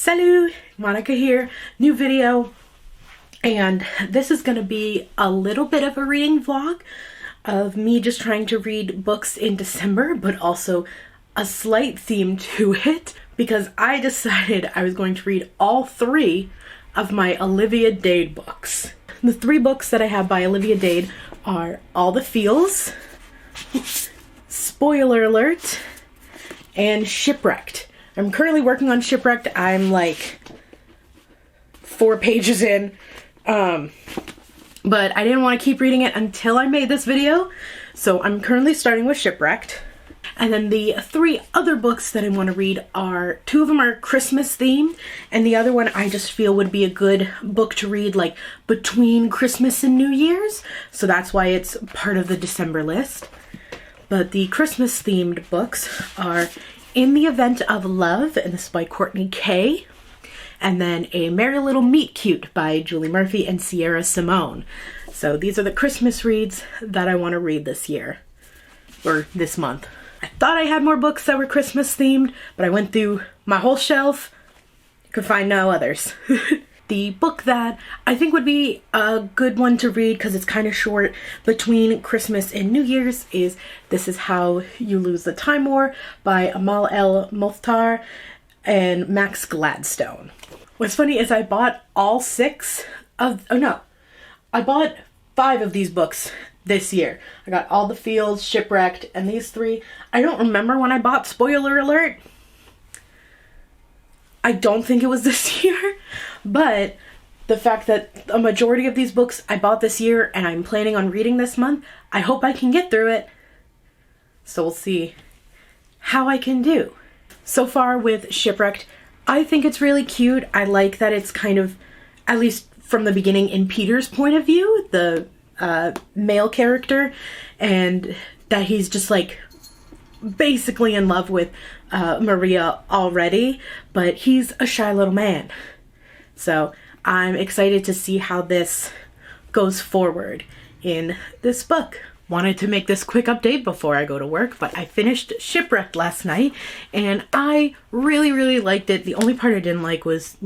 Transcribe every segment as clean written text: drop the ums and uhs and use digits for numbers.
Salut! Monica here, new video, and this is going to be a little bit of a reading vlog of me just trying to read books in December, but also a slight theme to it because I decided I was going to read all three of my Olivia Dade books. The three books that I have by Olivia Dade are All the Feels, spoiler alert, and Shipwrecked. I'm currently working on Shipwrecked. I'm like 4 pages in, but I didn't want to keep reading it until I made this video, so I'm currently starting with Shipwrecked. And then the three other books that I want to read are, 2 of them are Christmas themed, and the other one I just feel would be a good book to read like between Christmas and New Year's, so that's why it's part of the December list. But the Christmas themed books are In the Event of Love, and this is by Courtney Kay, and then A Merry Little Meet Cute by Julie Murphy and Sierra Simone. So these are the Christmas reads that I want to read this year, or this month. I thought I had more books that were Christmas themed, but I went through my whole shelf, could find no others. The book that I think would be a good one to read because it's kind of short between Christmas and New Year's is This Is How You Lose the Time War by Amal El Mokhtar and Max Gladstone. What's funny is I bought all 6 of, I bought 5 of these books this year. I got All the Fields, Shipwrecked, and these 3. I don't remember when I bought, spoiler alert. I don't think it was this year, but the fact that a majority of these books I bought this year and I'm planning on reading this month, I hope I can get through it. So we'll see how I can do. So far with Shipwrecked, I think it's really cute. I like that it's kind of, at least from the beginning, in Peter's point of view, the male character, and that he's just like basically in love with Maria already, but he's a shy little man. So I'm excited to see how this goes forward in this book. Wanted to make this quick update before I go to work, but I finished Shipwrecked last night and I really liked it. The only part I didn't like was,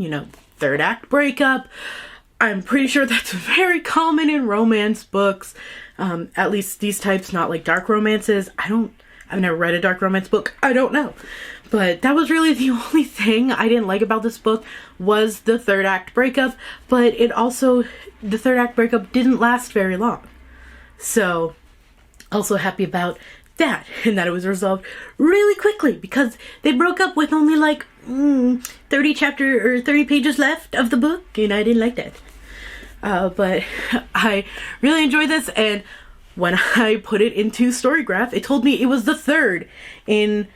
third act breakup. I'm pretty sure that's very common in romance books, at least these types, not like dark romances. I've never read a dark romance book. I don't know. But that was really the only thing I didn't like about this book was the third act breakup. But the third act breakup didn't last very long. So, also happy about that. And that it was resolved really quickly because they broke up with only like 30 pages left of the book. And I didn't like that. But I really enjoyed this, and when I put it into Storygraph, it told me it was the 3rd in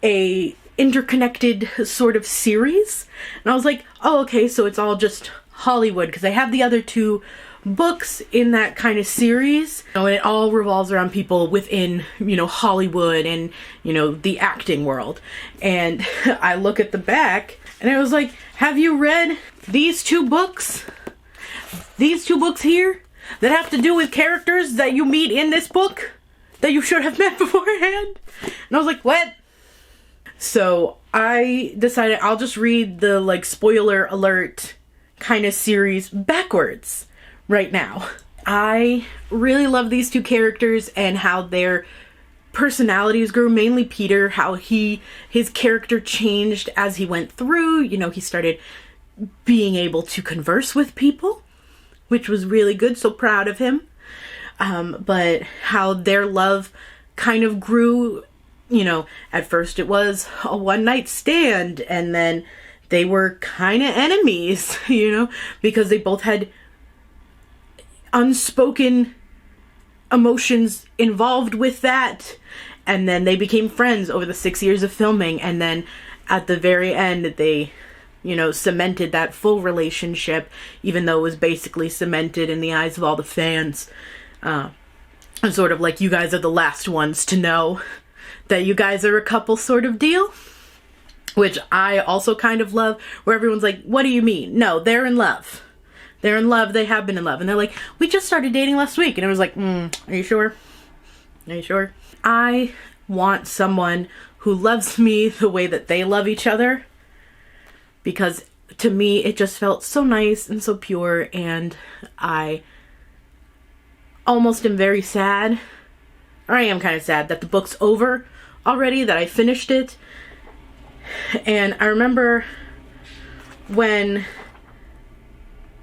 a interconnected sort of series. And I was like, oh, okay, so it's all just Hollywood, because I have the other 2 books in that kind of series. And it all revolves around people within, Hollywood and, the acting world. And I look at the back, and I was like, have you read these 2 books? These 2 books here? That have to do with characters that you meet in this book that you should have met beforehand. And I was like, what? So I decided I'll just read the like spoiler alert kind of series backwards right now. I really love these 2 characters and how their personalities grew, mainly Peter, how his character changed as he went through. He started being able to converse with people, which was really good, so proud of him. But how their love kind of grew, at first it was a one-night stand, and then they were kind of enemies, because they both had unspoken emotions involved with that, and then they became friends over the 6 years of filming, and then at the very end they cemented that full relationship, even though it was basically cemented in the eyes of all the fans. Sort of like, you guys are the last ones to know that you guys are a couple sort of deal. Which I also kind of love, where everyone's like, what do you mean? No, they're in love. They're in love, they have been in love. And they're like, we just started dating last week. And it was like, are you sure? Are you sure? I want someone who loves me the way that they love each other. because to me it just felt so nice and so pure, and I almost am very sad, or I am kind of sad that the book's over already, that I finished it. And I remember when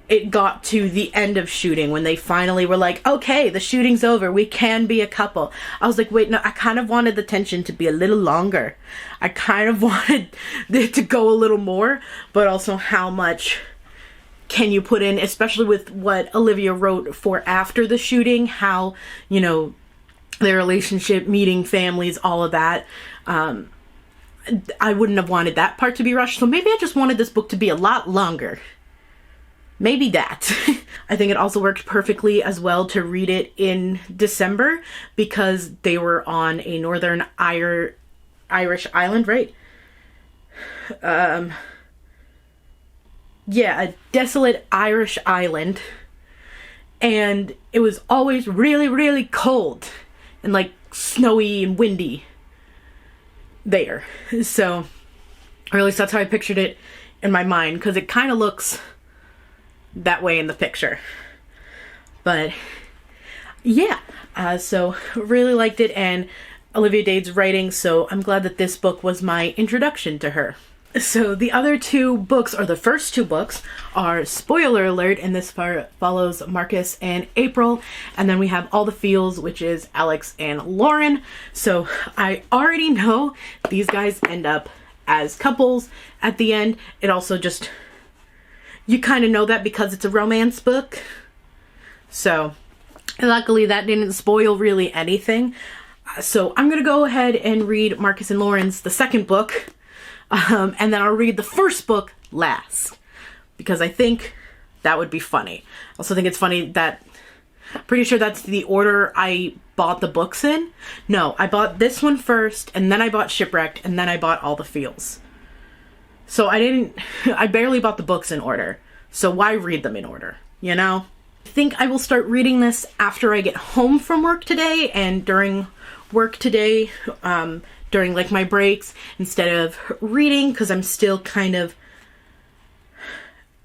it got to the end of shooting, when they finally were like, okay, the shooting's over, we can be a couple. I was like, wait, no, I kind of wanted the tension to be a little longer. I kind of wanted it to go a little more, but also how much can you put in, especially with what Olivia wrote for after the shooting, how, you know, their relationship, meeting families, all of that. I wouldn't have wanted that part to be rushed, so maybe I just wanted this book to be a lot longer. Maybe that. I think it also worked perfectly as well to read it in December, because they were on a northern Irish island, right? Yeah, a desolate Irish island. And it was always really, really cold and like snowy and windy there. So, or at least that's how I pictured it in my mind, because it kind of looks that way in the picture. But yeah, so really liked it, and Olivia Dade's writing, so I'm glad that this book was my introduction to her. So the other two books, or the first two books, are spoiler alert, and this part follows Marcus and April, and then we have All the Feels, which is Alex and Lauren. So I already know these guys end up as couples at the end. It also just, you kind of know that because it's a romance book. So luckily that didn't spoil really anything. So I'm going to go ahead and read Marcus and Lauren's, the second book. And then I'll read the first book last, because I think that would be funny. I also think it's funny that, pretty sure that's the order I bought the books in. No, I bought this one first, and then I bought Shipwrecked, and then I bought All the Feels. So I barely bought the books in order. So why read them in order, you know? I think I will start reading this after I get home from work today, and during work today, during like my breaks, instead of reading, because I'm still kind of,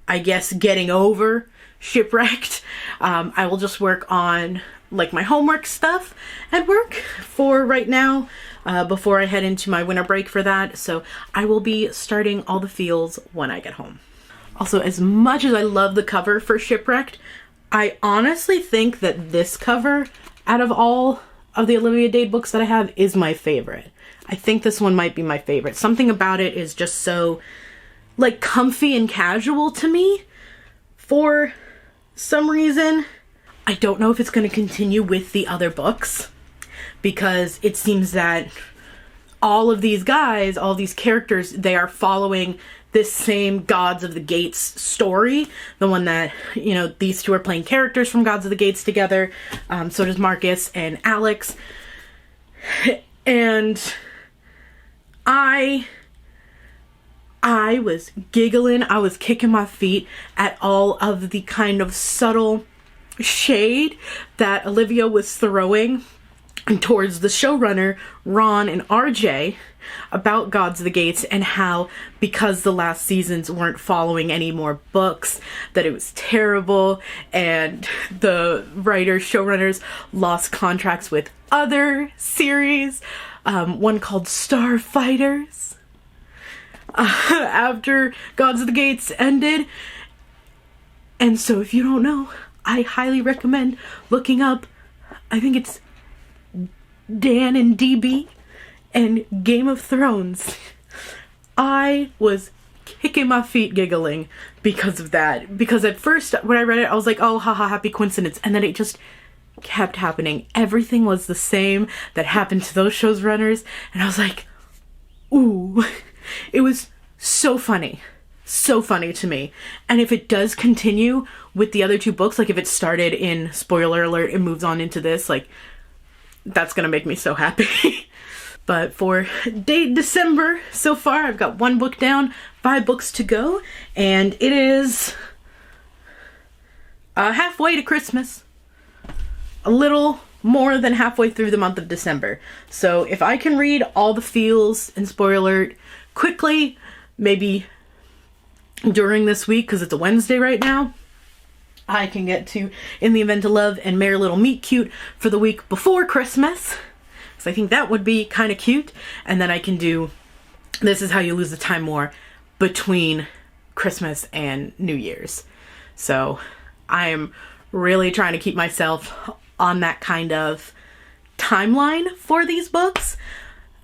I guess, getting over Shipwrecked. I will just work on like my homework stuff at work for right now, before I head into my winter break for that. So I will be starting All the Feels when I get home. Also, as much as I love the cover for Shipwrecked, I honestly think that this cover, out of all of the Olivia Dade books that I have, is my favorite. I think this one might be my favorite. Something about it is just so, like, comfy and casual to me for some reason. I don't know if it's going to continue with the other books, because it seems that all of these guys, all these characters, they are following this same Gods of the Gates story. The one that, you know, these two are playing characters from Gods of the Gates together. So does Marcus and Alex. And I was giggling, I was kicking my feet at all of the kind of subtle shade that Olivia was throwing towards the showrunner, Ron and RJ, about Gods of the Gates, and how, because the last seasons weren't following any more books, that it was terrible, and the writers, showrunners, lost contracts with other series, one called Starfighters, after Gods of the Gates ended. And so if you don't know, I highly recommend looking up, I think it's Dan and DB and Game of Thrones. I was kicking my feet giggling because of that. Because at first, when I read it, I was like, oh, haha, happy coincidence. And then it just kept happening. Everything was the same that happened to those shows runners. And I was like, ooh. It was so funny. So funny to me. And if it does continue with the other two books, like if it started in, spoiler alert, and moves on into this, like, that's gonna make me so happy. But for December, so far, I've got one book down, 5 books to go, and it is halfway to Christmas. A little more than halfway through the month of December. So if I can read All the Feels and spoiler alert quickly, maybe during this week, because it's a Wednesday right now, I can get to In the Event of Love and Merry Little Meet Cute for the week before Christmas. So I think that would be kind of cute. And then I can do This Is How You Lose the Time More between Christmas and New Year's. So I'm really trying to keep myself on that kind of timeline for these books.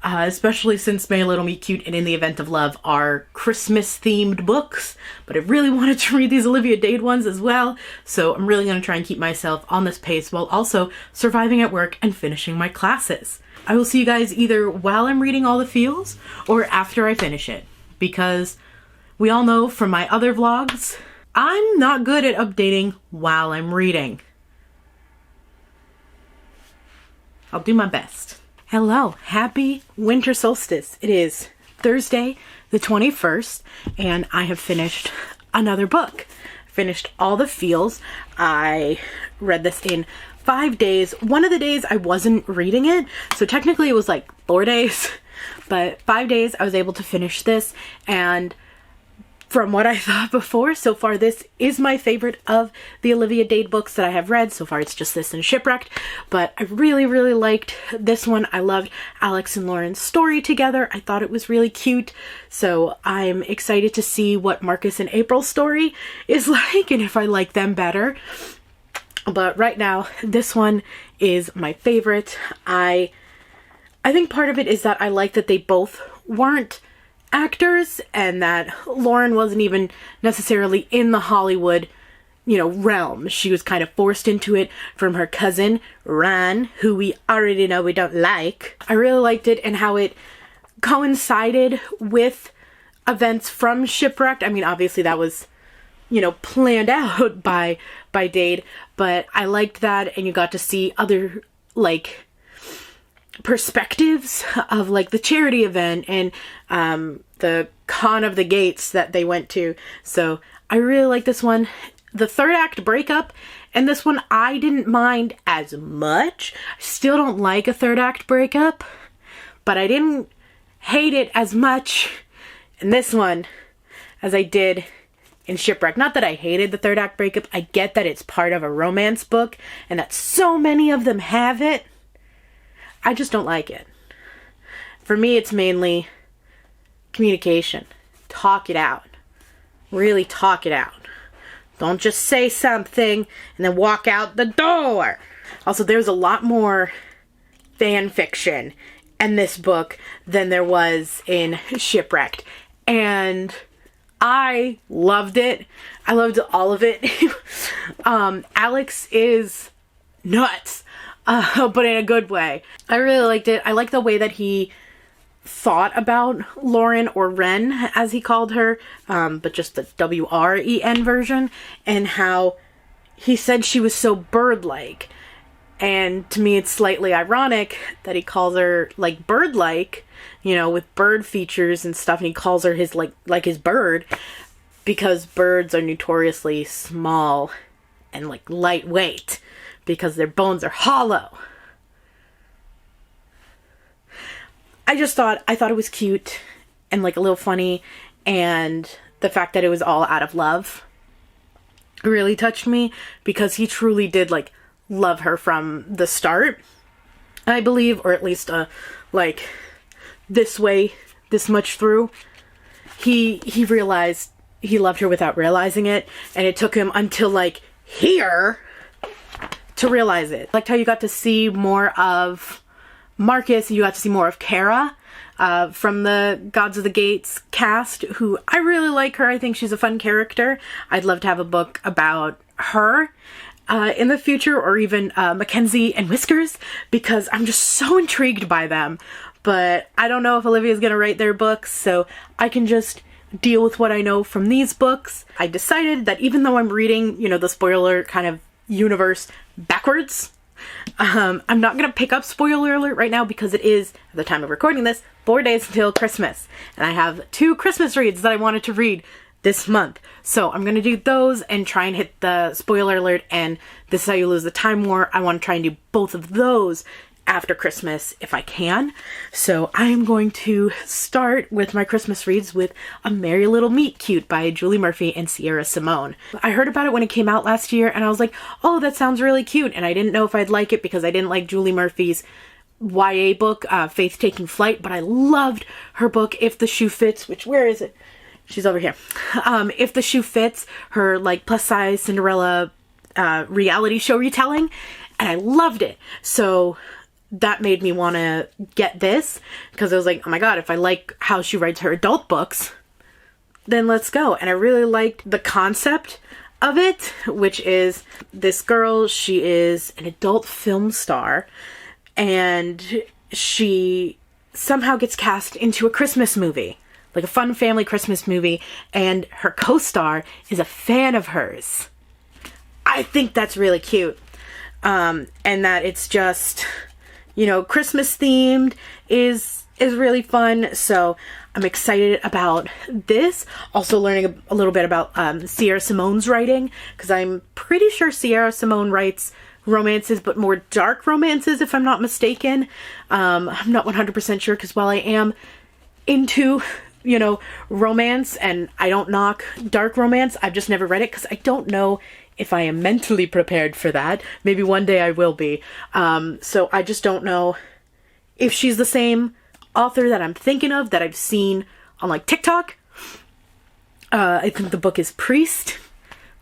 Especially since Merry Little Meet Cute and In the Event of Love are Christmas-themed books. But I really wanted to read these Olivia Dade ones as well. So I'm really going to try and keep myself on this pace while also surviving at work and finishing my classes. I will see you guys either while I'm reading all the feels or after I finish it. Because we all know from my other vlogs, I'm not good at updating while I'm reading. I'll do my best. Hello, happy winter solstice. It is Thursday the 21st and I have finished another book. Finished all the feels. I read this in 5 days. One of the days I wasn't reading it, so technically it was like 4 days, but 5 days I was able to finish this, and from what I thought before, so far this is my favorite of the Olivia Dade books that I have read. So far it's just this and Shipwrecked, but I really liked this one. I loved Alex and Lauren's story together. I thought it was really cute. So I'm excited to see what Marcus and April's story is like and if I like them better. But right now, this one is my favorite. I think part of it is that I like that they both weren't actors and that Lauren wasn't even necessarily in the Hollywood, realm. She was kind of forced into it from her cousin, Ran, who we already know we don't like. I really liked it and how it coincided with events from Shipwrecked. I mean, obviously that was, planned out by Dade, but I liked that, and you got to see other, perspectives of the charity event and the con of the gates that they went to. So I really like this one. The third act breakup and this one I didn't mind as much. I still don't like a third act breakup, but I didn't hate it as much in this one as I did in Shipwreck. Not that I hated the third act breakup. I get that it's part of a romance book and that so many of them have it. I just don't like it. For me, it's mainly communication. Talk it out. Really talk it out. Don't just say something and then walk out the door. Also, there's a lot more fan fiction in this book than there was in Shipwrecked. And I loved it. I loved all of it. Alex is nuts. But in a good way. I really liked it. I like the way that he thought about Lauren, or Ren as he called her, but just the W-R-E-N version, and how he said she was so bird-like. And to me it's slightly ironic that he calls her bird-like, with bird features and stuff, and he calls her his his bird, because birds are notoriously small and lightweight, because their bones are hollow. I thought it was cute and a little funny, and the fact that it was all out of love really touched me, because he truly did love her from the start, I believe, or at least this way, this much through. He realized he loved her without realizing it, and it took him until here to realize it. Liked how you got to see more of Marcus, you got to see more of Kara from the Gods of the Gates cast, who I really like her. I think she's a fun character. I'd love to have a book about her in the future, or even Mackenzie and Whiskers, because I'm just so intrigued by them. But I don't know if Olivia's gonna write their books, so I can just deal with what I know from these books. I decided that even though I'm reading, the spoiler kind of universe backwards, I'm not gonna pick up spoiler alert right now, because it is, at the time of recording this, 4 days until Christmas, and I have 2 Christmas reads that I wanted to read this month. So I'm gonna do those and try and hit the spoiler alert and This Is How You Lose the Time War. I want to try and do both of those after Christmas if I can. So I am going to start with my Christmas reads with A Merry Little Meet Cute by Julie Murphy and Sierra Simone. I heard about it when it came out last year and I was like, oh, that sounds really cute. And I didn't know if I'd like it because I didn't like Julie Murphy's YA book, Faith Taking Flight, but I loved her book, If the Shoe Fits, which, where is it? She's over here. If the Shoe Fits, her like plus size Cinderella reality show retelling, and I loved it. So that made me want to get this because I was like, oh my god, if I like how she writes her adult books, then let's go. And I really liked the concept of it, which is this girl, she is an adult film star and she somehow gets cast into a Christmas movie, like a fun family Christmas movie, and her co-star is a fan of hers. I think that's really cute. And that it's just, you know, Christmas themed is really fun. So I'm excited about this. Also learning a little bit about Sierra Simone's writing, because I'm pretty sure Sierra Simone writes romances, but more dark romances, if I'm not mistaken. I'm not 100% sure, because while I am into, you know, romance, and I don't knock dark romance, I've just never read it because I don't know if I am mentally prepared for that. Maybe one day I will be. So I just don't know if she's the same author that I'm thinking of, that I've seen on like TikTok. I think the book is Priest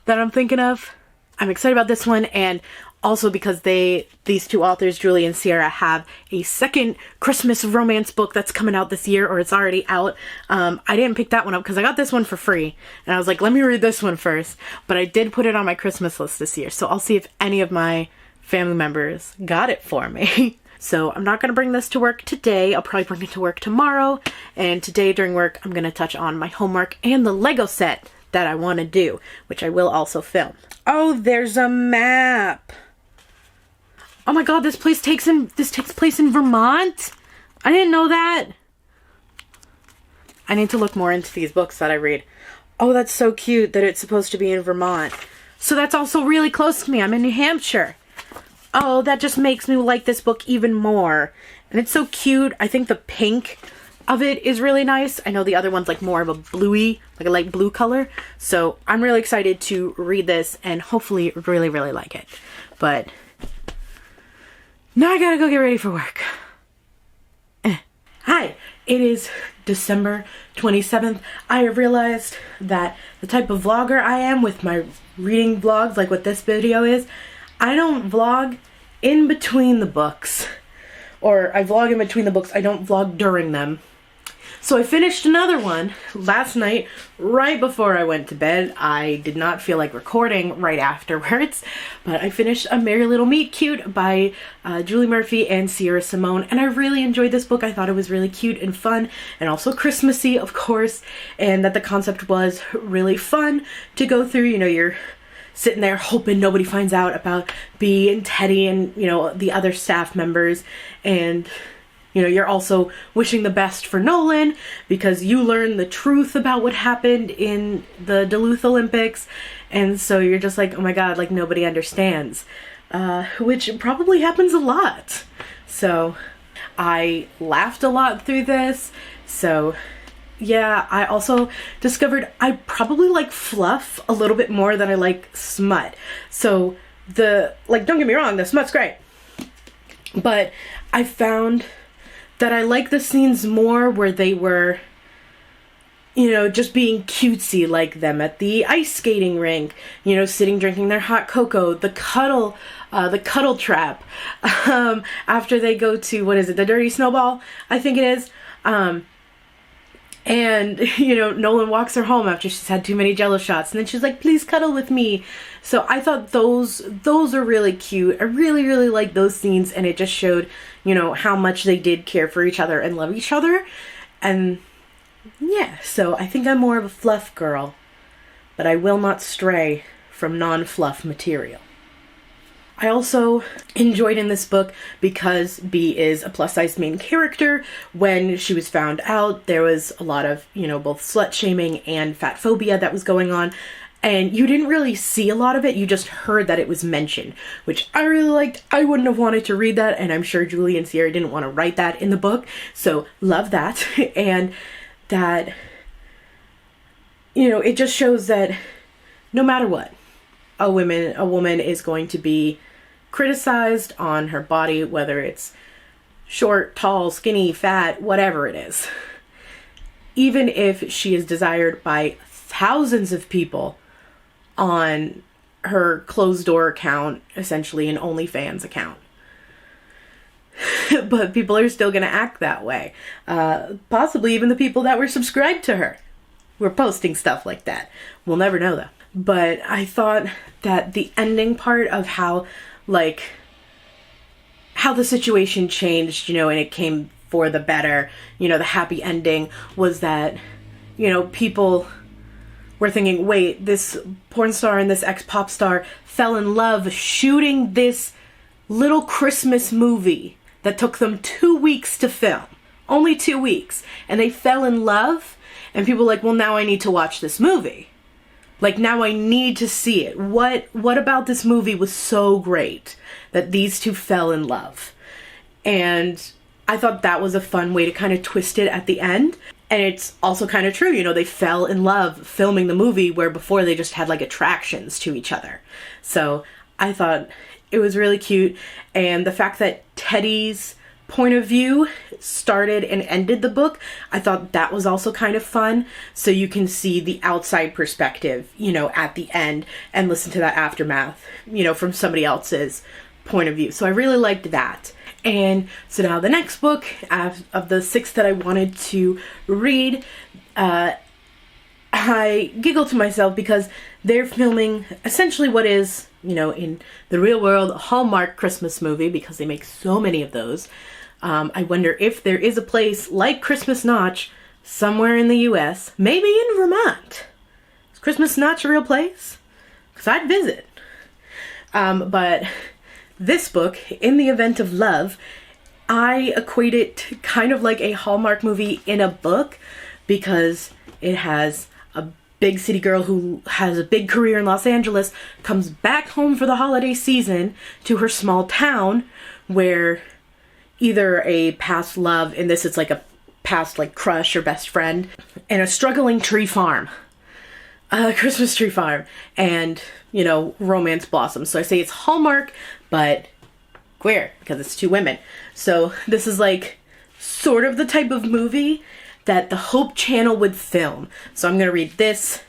that I'm thinking of. I'm excited about this one, and also because these two authors, Julie and Sierra, have a second Christmas romance book that's coming out this year, or it's already out. I didn't pick that one up because I got this one for free, and I was like, let me read this one first. But I did put it on my Christmas list this year, so I'll see if any of my family members got it for me. So I'm not going to bring this to work today. I'll probably bring it to work tomorrow, and today during work, I'm going to touch on my homework and the Lego set that I want to do, which I will also film. Oh, there's a map. Oh my god, this takes place in Vermont? I didn't know that. I need to look more into these books that I read. Oh, that's so cute that it's supposed to be in Vermont. So that's also really close to me. I'm in New Hampshire. Oh, that just makes me like this book even more. And it's so cute. I think the pink of it is really nice. I know the other one's like more of a bluey, like a light blue color. So I'm really excited to read this and hopefully really, really like it. But now I gotta go get ready for work. Hi, it is December 27th. I have realized that the type of vlogger I am with my reading vlogs, like what this video is, I don't vlog in between the books. Or I vlog in between the books, I don't vlog during them. So I finished another one last night, right before I went to bed. I did not feel like recording right afterwards, but I finished A Merry Little Meet Cute by Julie Murphy and Sierra Simone, and I really enjoyed this book. I thought it was really cute and fun, and also Christmassy, of course, and that the concept was really fun to go through. You know, you're sitting there hoping nobody finds out about Bea and Teddy and, you know, the other staff members, and you know, you're also wishing the best for Nolan because you learn the truth about what happened in the Duluth Olympics. And so you're just like, oh my god, like nobody understands. Which probably happens a lot. So I laughed a lot through this. So yeah, I also discovered I probably like fluff a little bit more than I like smut. So don't get me wrong, the smut's great. But I found that I like the scenes more where they were, you know, just being cutesy, like them at the ice skating rink, you know, sitting drinking their hot cocoa, the cuddle trap, after they go to, what is it, the Dirty Snowball, I think it is, and, you know, Nolan walks her home after she's had too many Jello shots, and then she's like, please cuddle with me. So I thought those are really cute. I really, really like those scenes, and it just showed, you know, how much they did care for each other and love each other. And yeah, so I think I'm more of a fluff girl, but I will not stray from non-fluff material. I also enjoyed in this book because Bea is a plus-size main character. When she was found out, there was a lot of, you know, both slut-shaming and fat phobia that was going on. And you didn't really see a lot of it, you just heard that it was mentioned, which I really liked. I wouldn't have wanted to read that, and I'm sure Julie and Sierra didn't want to write that in the book, so love that. And that, you know, it just shows that no matter what, a woman is going to be criticized on her body, whether it's short, tall, skinny, fat, whatever it is. Even if she is desired by thousands of people on her closed door account, essentially an OnlyFans account. But people are still going to act that way. Possibly even the people that were subscribed to her were posting stuff like that. We'll never know though. But I thought that the ending part of how the situation changed, you know, and it came for the better, you know, the happy ending was that, you know, people were thinking, wait, this porn star and this ex-pop star fell in love shooting this little Christmas movie that took them 2 weeks to film. Only 2 weeks. And they fell in love, and people were like, well, now I need to watch this movie. Like, now I need to see it. What about this movie was so great that these two fell in love? And I thought that was a fun way to kind of twist it at the end. And it's also kind of true, you know, they fell in love filming the movie where before they just had like attractions to each other. So I thought it was really cute. And the fact that Teddy's point of view started and ended the book, I thought that was also kind of fun. So you can see the outside perspective, you know, at the end and listen to that aftermath, you know, from somebody else's point of view. So I really liked that. And so now the next book of the 6 that I wanted to read, I giggle to myself because they're filming essentially what is, you know, in the real world, a Hallmark Christmas movie because they make so many of those. I wonder if there is a place like Christmas Notch somewhere in the US, maybe in Vermont. Is Christmas Notch a real place? Because I'd visit. But this book, In the Event of Love, I equate it to kind of like a Hallmark movie in a book because it has a big city girl who has a big career in Los Angeles, comes back home for the holiday season to her small town where either a past love, in this it's like a past like crush or best friend, and a struggling tree farm. Christmas tree farm, and, you know, romance blossoms. So I say it's Hallmark, but queer, because it's 2 women. So this is like sort of the type of movie that the Hope Channel would film. So I'm going to read this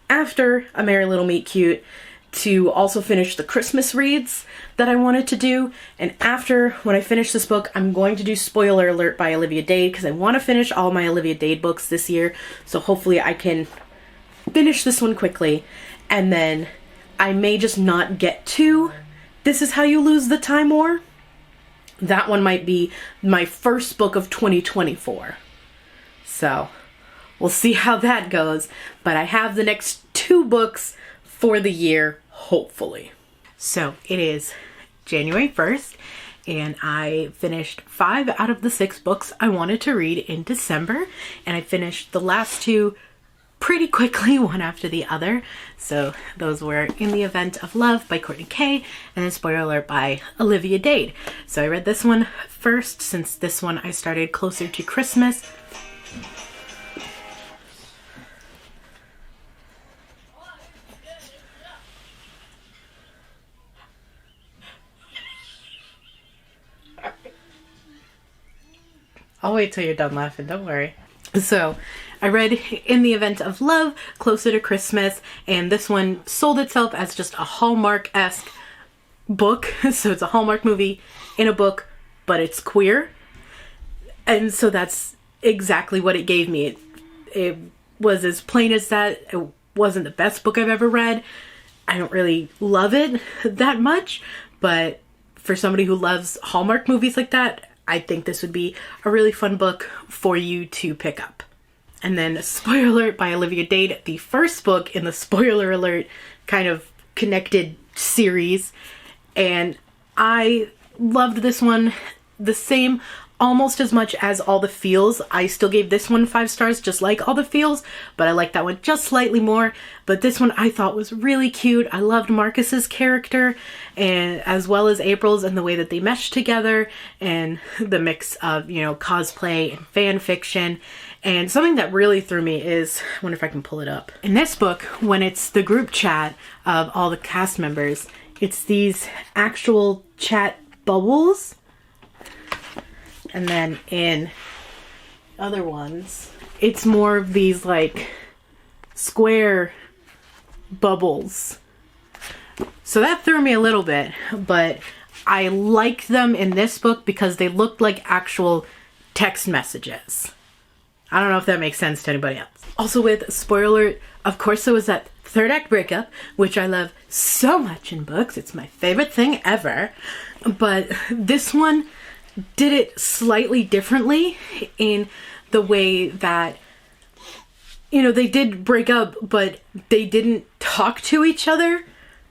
after A Merry Little Meet Cute to also finish the Christmas reads that I wanted to do. And after, when I finish this book, I'm going to do Spoiler Alert by Olivia Dade because I want to finish all my Olivia Dade books this year. So hopefully I can finish this one quickly, and then I may just not get to This Is How You Lose the Time War. That one might be my first book of 2024. So we'll see how that goes, but I have the next 2 books for the year, hopefully. So it is January 1st, and I finished 5 out of the 6 books I wanted to read in December, and I finished the last 2 pretty quickly, one after the other. So those were In the Event of Love by Courtney Kay and then Spoiler Alert by Olivia Dade. So I read this one first since this one I started closer to Christmas. I'll wait till you're done laughing, don't worry. So I read In the Event of Love closer to Christmas, and this one sold itself as just a Hallmark-esque book. So it's a Hallmark movie in a book, but it's queer. And so that's exactly what it gave me. It was as plain as that. It wasn't the best book I've ever read. I don't really love it that much, but for somebody who loves Hallmark movies like that, I think this would be a really fun book for you to pick up. And then Spoiler Alert by Olivia Dade, the first book in the Spoiler Alert kind of connected series. And I loved this one the same almost as much as All the Feels. I still gave this one 5 stars, just like All the Feels, but I like that one just slightly more. But this one I thought was really cute. I loved Marcus's character, and as well as April's, and the way that they meshed together, and the mix of, you know, cosplay and fan fiction. And something that really threw me is, I wonder if I can pull it up. In this book, when it's the group chat of all the cast members, it's these actual chat bubbles. And then in other ones, it's more of these like square bubbles. So that threw me a little bit, but I liked them in this book because they looked like actual text messages. I don't know if that makes sense to anybody else. Also with, spoiler alert, of course there was that third act breakup, which I love so much in books. It's my favorite thing ever. But this one did it slightly differently in the way that, you know, they did break up, but they didn't talk to each other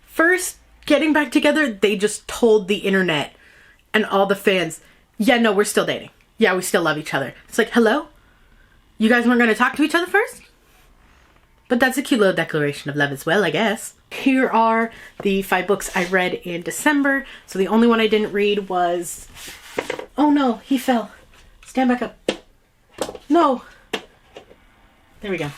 first getting back together. They just told the internet and all the fans, yeah, no, we're still dating. Yeah, we still love each other. It's like, hello? You guys weren't going to talk to each other first? But that's a cute little declaration of love as well, I guess. Here are the 5 books I read in December. So the only one I didn't read was... Oh no, he fell. Stand back up. No. There we go.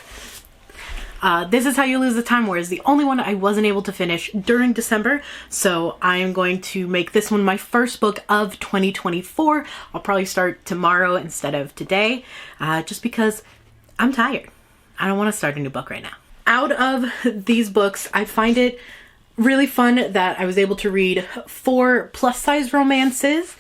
This Is How You Lose the Time War is the only one I wasn't able to finish during December. So I am going to make this one my first book of 2024. I'll probably start tomorrow instead of today. Just because I'm tired. I don't want to start a new book right now. Out of these books, I find it really fun that I was able to read 4 plus-size romances,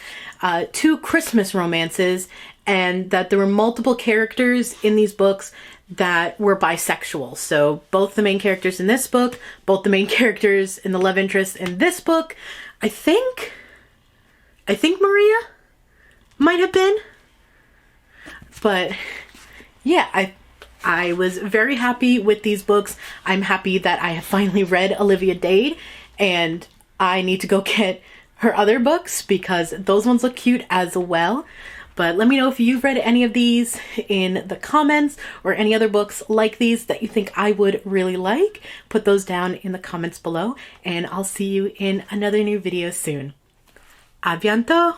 2 Christmas romances, and that there were multiple characters in these books that were bisexual. So both the main characters in this book, both the main characters in the love interest in this book, I think Maria might have been. But yeah, I was very happy with these books. I'm happy that I have finally read Olivia Dade, and I need to go get her other books because those ones look cute as well. But let me know if you've read any of these in the comments, or any other books like these that you think I would really like. Put those down in the comments below, and I'll see you in another new video soon. A bientôt!